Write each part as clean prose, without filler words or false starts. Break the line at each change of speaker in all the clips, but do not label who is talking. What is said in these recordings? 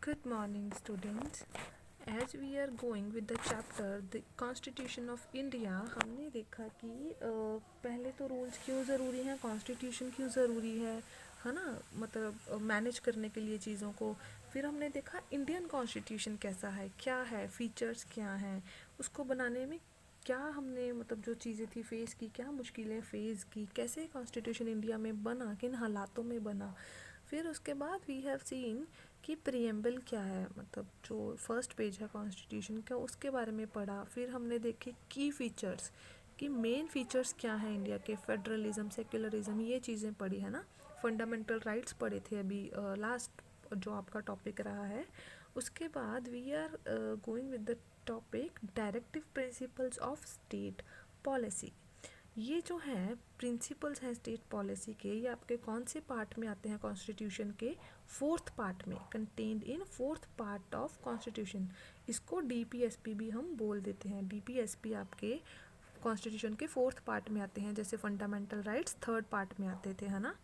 Good morning, students. As we are going with the chapter the Constitution of India, हमने देखा कि पहले तो रूल्स क्यों ज़रूरी हैं, कॉन्स्टिट्यूशन क्यों ज़रूरी है ना, मतलब मैनेज करने के लिए चीज़ों को। फिर हमने देखा इंडियन कॉन्स्टिट्यूशन कैसा है, क्या है, फीचर्स क्या हैं, उसको बनाने में क्या हमने मतलब जो चीज़ें थी फेस की, क्या मुश्किलें फेस की, कैसे कॉन्स्टिट्यूशन इंडिया में बना, किन हालातों में बना। फिर उसके बाद वी हैव सीन कि प्रियम्बल क्या है, मतलब जो फर्स्ट पेज है कॉन्स्टिट्यूशन का, उसके बारे में पढ़ा। फिर हमने देखे की फीचर्स, कि मेन फीचर्स क्या हैं इंडिया के, फेडरलिज्म, सेक्युलरिज्म, ये चीज़ें पढ़ी है ना। फंडामेंटल राइट्स पढ़े थे अभी लास्ट जो आपका टॉपिक रहा है। उसके बाद we are going with the topic directive principles of state policy. ये जो है प्रिंसिपल्स हैं स्टेट पॉलिसी के, ये आपके कौन से पार्ट में आते हैं कॉन्स्टिट्यूशन के? फोर्थ पार्ट में, contained in fourth part of constitution. इसको डीपीएसपी भी हम बोल देते हैं। डीपीएसपी आपके कॉन्स्टिट्यूशन के फोर्थ पार्ट में आते हैं, जैसे फंडामेंटल राइट्स थर्ड पार्ट में आते थे, है ना।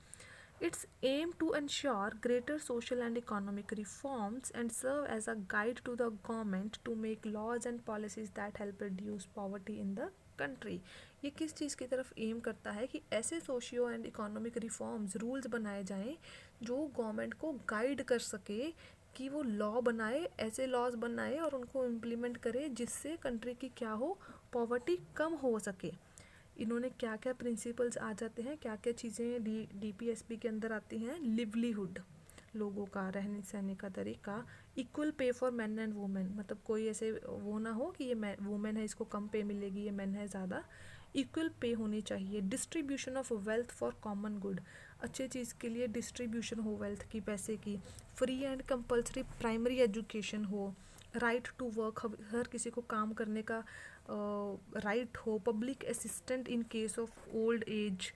Its aim to ensure greater social and economic reforms and serve as a guide to the government to make laws and policies that help reduce poverty in the country. ये किस चीज़ की तरफ M करता है कि ऐसे socio and economic reforms, rules बनाए जाएं जो गवर्नमेंट को गाइड कर सके कि वो लॉ बनाए, ऐसे लॉज बनाए और उनको इम्प्लीमेंट करे जिससे कंट्री की क्या हो, पॉवर्टी कम हो सके। इन्होंने क्या क्या प्रिंसिपल्स आ जाते हैं, क्या क्या चीज़ें डीपीएसपी के अंदर आती हैं? लिवलीहुड, लोगों का रहने सहने का तरीका। Equal pay for man and women, मतलब कोई ऐसे वो ना हो कि ये वुमेन है इसको कम पे मिलेगी, ये मैन है ज़्यादा। इक्वल पे होनी चाहिए। Distribution of wealth for common good, अच्छे चीज़ के लिए डिस्ट्रीब्यूशन हो वेल्थ की, पैसे की। Free and compulsory primary education हो। राइट टू वर्क, हर किसी को काम करने का राइट हो। Public assistant in case of old age,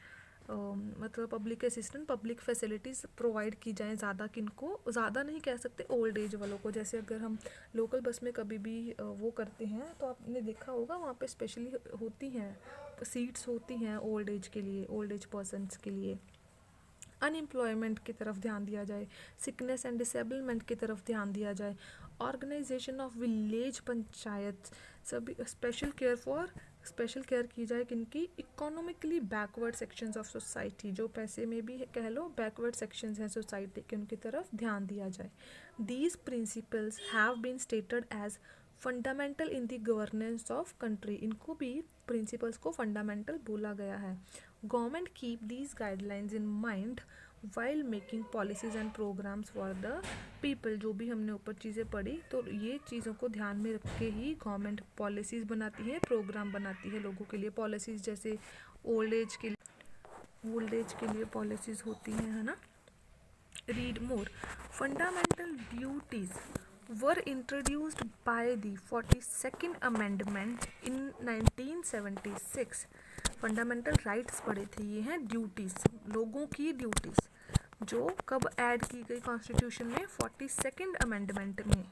मतलब public assistant, public facilities provide की जाएँ ज़्यादा, किनको ज़्यादा नहीं कह सकते, ओल्ड एज वालों को। जैसे अगर हम लोकल बस में कभी भी वो करते हैं तो आपने देखा होगा वहाँ पे स्पेशली होती हैं सीट्स, होती हैं ओल्ड एज के लिए, ओल्ड एज पर्सनस के लिए। अनएम्प्लॉयमेंट की तरफ ध्यान दिया जाए, सिकनेस एंड डिसेबलमेंट की तरफ ध्यान दिया जाए। ऑर्गेनाइजेशन ऑफ विलेज पंचायत, सभी स्पेशल केयर की जाए किनकी? Economically backward sections of society, जो पैसे में भी कह लो बैकवर्ड सेक्शंस हैं सोसाइटी के, उनकी तरफ ध्यान दिया जाए। These principles have been stated as fundamental in the governance of country, इनको भी प्रिंसिपल्स को फंडामेंटल बोला गया है। Government keep these guidelines in mind while making policies and programmes for the people. जो भी हमने ऊपर चीज़ें पढ़ी, तो ये चीज़ों को ध्यान में रख के ही गवर्नमेंट पॉलिसीज़ बनाती है, प्रोग्राम बनाती है लोगों के लिए। पॉलिसीज़ जैसे ओल्ड एज के लिए पॉलिसीज़ होती हैं, है ना। Read more. Fundamental duties were introduced by the 42nd Amendment in 1976. Fundamental rights पढ़े थे, ये हैं ड्यूटीज़, लोगों की ड्यूटीज़, जो कब ऐड की गई कॉन्स्टिट्यूशन में? 42nd अमेंडमेंट में।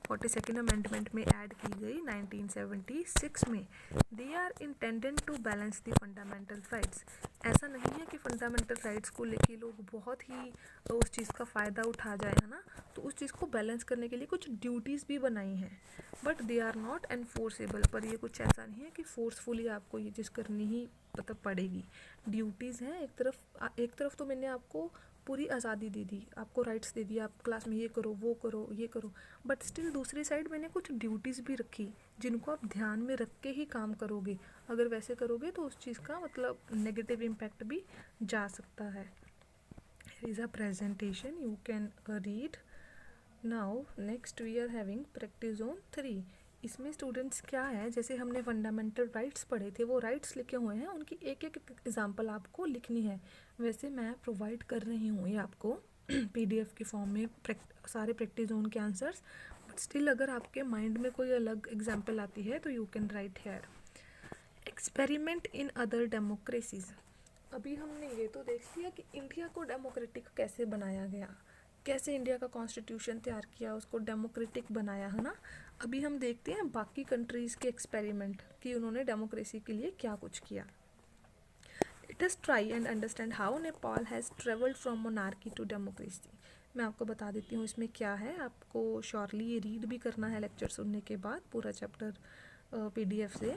42nd अमेंडमेंट में ऐड की गई 1976 में। They are intended to balance the fundamental rights. ऐसा नहीं है कि फंडामेंटल राइट्स को लेके लोग बहुत ही उस चीज़ का फ़ायदा उठा जाए, है ना। तो उस चीज़ को बैलेंस करने के लिए कुछ ड्यूटीज़ भी बनाई हैं, but they are not enforceable. पर ये कुछ ऐसा नहीं है कि फोर्सफुली आपको ये चीज़ करनी ही मतलब पड़ेगी। ड्यूटीज़ हैं। एक तरफ तो मैंने आपको पूरी आज़ादी दे दी, आपको राइट्स दे दिया, आप क्लास में ये करो, वो करो, ये करो, बट स्टिल दूसरी साइड मैंने कुछ ड्यूटीज़ भी रखी जिनको आप ध्यान में रख के ही काम करोगे। अगर वैसे करोगे तो उस चीज़ का मतलब नेगेटिव इम्पैक्ट भी जा सकता है। Here is a presentation you can read. Now next we are having practice zone 3. इसमें स्टूडेंट्स क्या है, जैसे हमने फंडामेंटल राइट्स पढ़े थे, वो राइट्स लिखे हुए हैं, उनकी एक एक एग्जांपल आपको लिखनी है। वैसे मैं प्रोवाइड कर रही हूँ ये आपको पीडीएफ के फॉर्म में सारे प्रैक्टिस जोन के आंसर्स, बट स्टिल अगर आपके माइंड में कोई अलग एग्जांपल आती है तो you can write here. Experiment in other democracies. अभी हमने ये तो देख लिया कि इंडिया को डेमोक्रेटिक कैसे बनाया गया, कैसे इंडिया का कॉन्स्टिट्यूशन तैयार किया, उसको डेमोक्रेटिक बनाया, है ना। अभी हम देखते हैं बाकी कंट्रीज़ के एक्सपेरिमेंट कि उन्होंने डेमोक्रेसी के लिए क्या कुछ किया। Let us try and understand how Nepal has traveled from monarchy to democracy. मैं आपको बता देती हूँ इसमें क्या है, आपको श्योरली ये रीड भी करना है लेक्चर सुनने के बाद पूरा चैप्टर पीडीएफ से।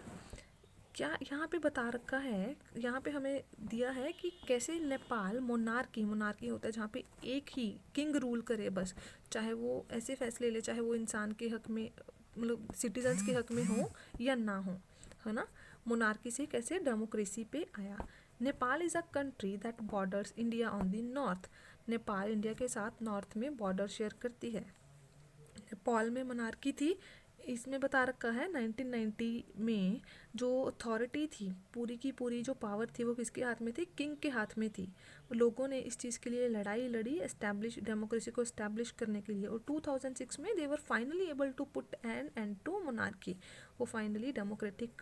क्या यहाँ पे बता रखा है, यहाँ पे हमें दिया है कि कैसे नेपाल मोनार्की होता है जहाँ पे एक ही किंग रूल करे बस, चाहे वो ऐसे फैसले ले चाहे वो इंसान के हक में मतलब सिटीजन्स के हक में हो या ना हो, है ना। मोनार्की से कैसे डेमोक्रेसी पे आया। Nepal is a country that borders India on the north. Nepal India के साथ नॉर्थ में बॉर्डर शेयर करती है। नेपाल में मोनार्की थी। इसमें बता रखा है 1990 में जो अथॉरिटी थी पूरी की पूरी जो पावर थी वो किसके हाथ में थी, किंग के हाथ में थी। लोगों ने इस चीज़ के लिए लड़ाई लड़ी एस्टैब्लिश डेमोक्रेसी को एस्टैब्लिश करने के लिए, और 2006 में they were finally able to put an end to monarchy. वो फाइनली डेमोक्रेटिक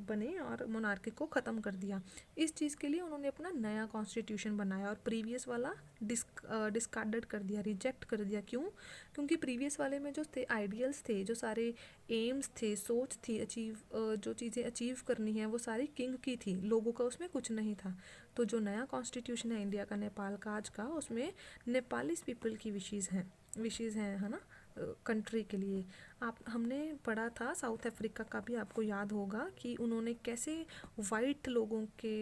बने और मोनार्की को ख़त्म कर दिया। इस चीज़ के लिए उन्होंने अपना नया कॉन्स्टिट्यूशन बनाया और प्रीवियस वाला डिस्कार्डेड कर दिया, रिजेक्ट कर दिया। क्यों? क्योंकि प्रीवियस वाले में जो थे आइडियल्स थे, जो सारे एम्स थे, सोच थी जो चीज़ें अचीव करनी है वो सारी किंग की थी, लोगों का उसमें कुछ नहीं था। तो जो नया कॉन्स्टिट्यूशन है इंडिया का, नेपाल का आज का, उसमें नेपालीज पीपल की विशेज़ हैं, है ना, कंट्री के लिए। आप हमने पढ़ा था साउथ अफ्रीका का भी, आपको याद होगा कि उन्होंने कैसे वाइट लोगों के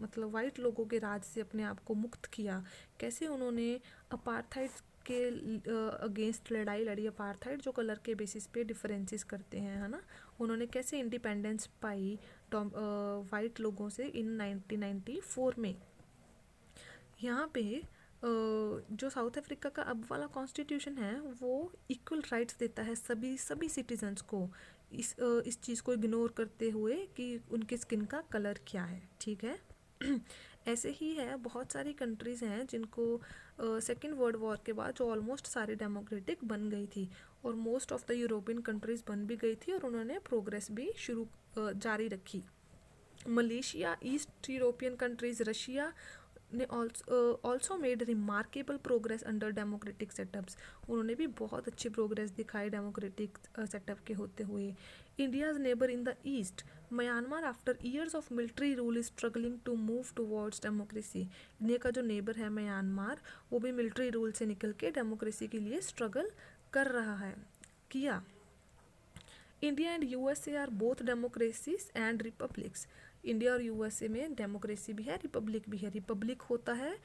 मतलब वाइट लोगों के राज से अपने आप को मुक्त किया, कैसे उन्होंने अपार्थाइड के अगेंस्ट लड़ाई लड़ी। अपार्थाइड जो कलर के बेसिस पे डिफरेंसेस करते हैं, है ना, उन्होंने कैसे इंडिपेंडेंस पाई वाइट लोगों से इन 1994 में। यहाँ पे जो साउथ अफ्रीका का अब वाला कॉन्स्टिट्यूशन है वो इक्वल राइट्स देता है सभी सिटीजन्स को, इस चीज़ को इग्नोर करते हुए कि उनके स्किन का कलर क्या है, ठीक है। ऐसे ही है बहुत सारी कंट्रीज़ हैं जिनको सेकेंड वर्ल्ड वॉर के बाद जो ऑलमोस्ट सारी डेमोक्रेटिक बन गई थी, और most of the European countries बन भी गई थी और उन्होंने प्रोग्रेस भी जारी रखी। Malaysia, east European countries, Russia ने also made remarkable progress under democratic setups. उन्होंने भी बहुत अच्छी प्रोग्रेस दिखाई डेमोक्रेटिक सेटअप के होते हुए। India's neighbour in the east, Myanmar after years of military rule is struggling to move towards democracy. India का जो नेबर है म्यांमार, वो भी मिलिट्री रूल से निकल के डेमोक्रेसी के लिए स्ट्रगल कर रहा है, किया। India and USA are both democracies and republics. India और यूएसए में डेमोक्रेसी भी है, रिपब्लिक भी है। रिपब्लिक होता है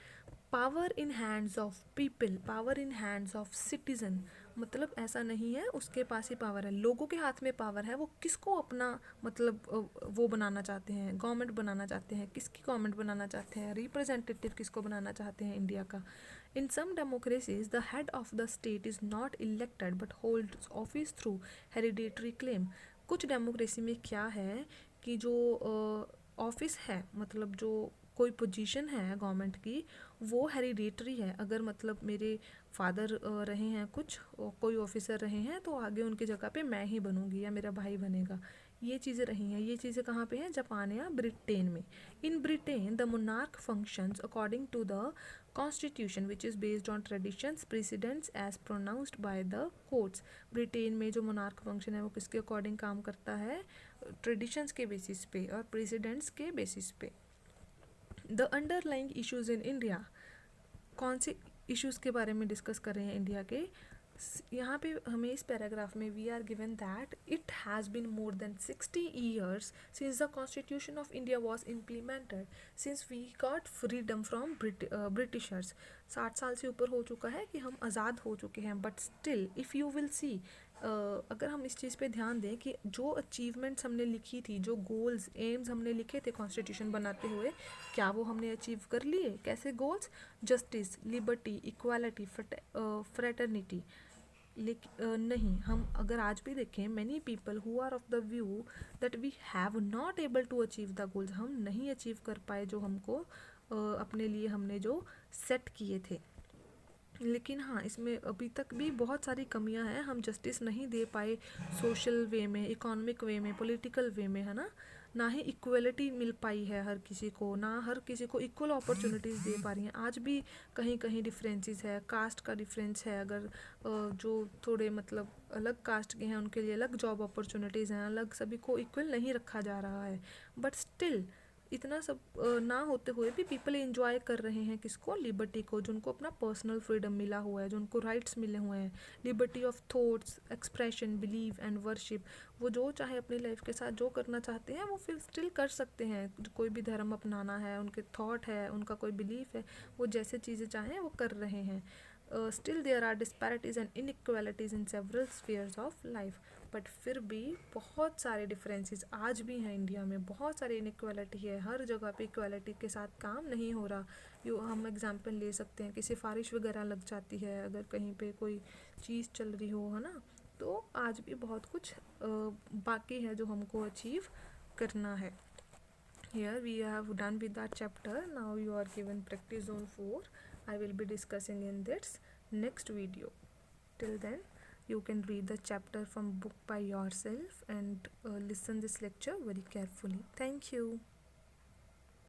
power in hands of people, power in hands of citizen, मतलब ऐसा नहीं है उसके पास ही पावर है, लोगों के हाथ में पावर है। वो किसको अपना मतलब वो बनाना चाहते हैं, गवर्नमेंट बनाना चाहते हैं, किसकी गवर्नमेंट बनाना चाहते हैं, रिप्रेजेंटेटिव किसको बनाना चाहते हैं इंडिया का। In some democracies the head of the state is not elected but holds office through hereditary claim. कुछ डेमोक्रेसी में क्या है कि जो ऑफिस है, मतलब जो कोई पोजीशन है गवर्नमेंट की, वो हेरिडेटरी है। अगर मतलब मेरे फादर रहे हैं कुछ, कोई ऑफिसर रहे हैं, तो आगे उनकी जगह पे मैं ही बनूंगी या मेरा भाई बनेगा। ये चीज़ें रही हैं। ये चीज़ें कहाँ पे हैं? जापान या ब्रिटेन में। In Britain the monarch functions according to the constitution which is based on traditions precedents as pronounced by the courts. Britain में जो मोनार्क फंक्शन है वो किसके अकॉर्डिंग काम करता है? ट्रेडिशंस के बेसिस पे और प्रेसिडेंट्स के बेसिस पे। The underlying issues in India, कौन से इश्यूज़ के बारे में डिस्कस कर रहे हैं इंडिया के? यहाँ पे हमें इस पैराग्राफ में we are given that it has been more than 60 years since the constitution of India was implemented since we got freedom from Britishers. 60 साल से ऊपर हो चुका है कि हम आज़ाद हो चुके हैं, but still if you will see, अगर हम इस चीज़ पे ध्यान दें कि जो अचीवमेंट्स हमने लिखी थी, जो गोल्स एम्स हमने लिखे थे कॉन्स्टिट्यूशन बनाते हुए, क्या वो हमने अचीव कर लिए? कैसे goals? Justice, liberty, equality, fraternity. लेकिन नहीं, हम अगर आज भी देखें many people who are of the view that we have not able to achieve the goals, हम नहीं अचीव कर पाए जो हमको अपने लिए हमने जो सेट किए थे। लेकिन हाँ, इसमें अभी तक भी बहुत सारी कमियां हैं। हम जस्टिस नहीं दे पाए सोशल वे में, इकोनॉमिक वे में, पॉलिटिकल वे में, है ना ही इक्वलिटी मिल पाई है हर किसी को, ना हर किसी को इक्वल अपॉर्चुनिटीज़ दे पा रही हैं। आज भी कहीं कहीं डिफरेंसेस है, कास्ट का डिफरेंस है। अगर जो थोड़े मतलब अलग कास्ट के हैं उनके लिए अलग जॉब अपॉर्चुनिटीज़ हैं, अलग, सभी को इक्वल नहीं रखा जा रहा है। बट स्टिल इतना सब ना होते हुए भी पीपल एंजॉय कर रहे हैं किसको, लिबर्टी को, जो उनको अपना पर्सनल फ्रीडम मिला हुआ है, जो उनको राइट्स मिले हुए हैं, liberty of thoughts, expression, believe and worship. वो जो चाहे अपनी लाइफ के साथ जो करना चाहते हैं वो फिर स्टिल कर सकते हैं, कोई भी धर्म अपनाना है, उनके थॉट है, उनका कोई बिलीफ है, वो जैसे चीज़ें चाहें वो कर रहे हैं। Still there are disparities and inequalities in several spheres of life, but फिर भी बहुत सारे डिफरेंसेस आज भी हैं इंडिया में, बहुत सारी इनइक्वालिटी है, हर जगह पे इक्वालिटी के साथ काम नहीं हो रहा। हम एग्जांपल ले सकते हैं कि सिफारिश वगैरह लग जाती है अगर कहीं पे कोई चीज़ चल रही हो, है ना, तो आज भी बहुत कुछ बाकी है जो हमको अचीव करना है। Here we have done with that chapter. Now you are given practice zone 4. I will be discussing in this next video. Till then, you can read the chapter from book by yourself and listen this lecture very carefully. Thank you.